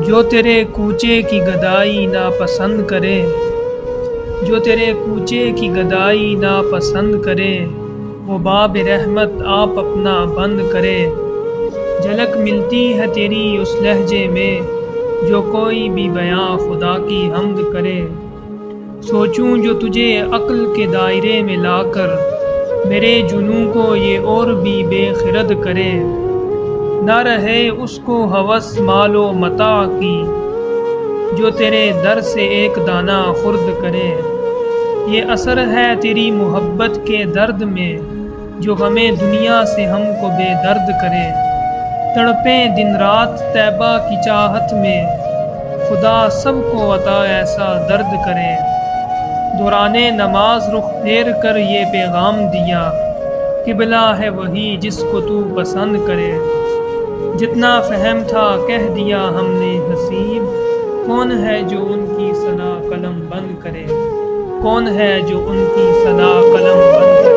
جو تیرے کوچے کی گدائی ناپسند کرے، جو تیرے کوچے کی گدائی ناپسند کرے، وہ باب رحمت آپ اپنا بند کرے۔ جھلک ملتی ہے تیری اس لہجے میں جو کوئی بھی بیاں خدا کی حمد کرے۔ سوچوں جو تجھے عقل کے دائرے میں لا کر میرے جنوں کو یہ اور بھی بے خرد کرے۔ نہ رہے اس کو ہوس مال و متاع کی جو تیرے در سے ایک دانہ خرد کرے۔ یہ اثر ہے تیری محبت کے درد میں جو غم دنیا سے ہم کو بے درد کرے۔ تڑپیں دن رات طیبہ کی چاہت میں خدا سب کو عطا ایسا درد کرے۔ دوران نماز رخ پھیر کر یہ پیغام دیا، قبلہ ہے وہی جس کو تو پسند کرے۔ جتنا فہم تھا کہہ دیا ہم نے حسیب، کون ہے جو ان کی ثنا قلم بند کرے، کون ہے جو ان کی ثنا قلم بند کرے۔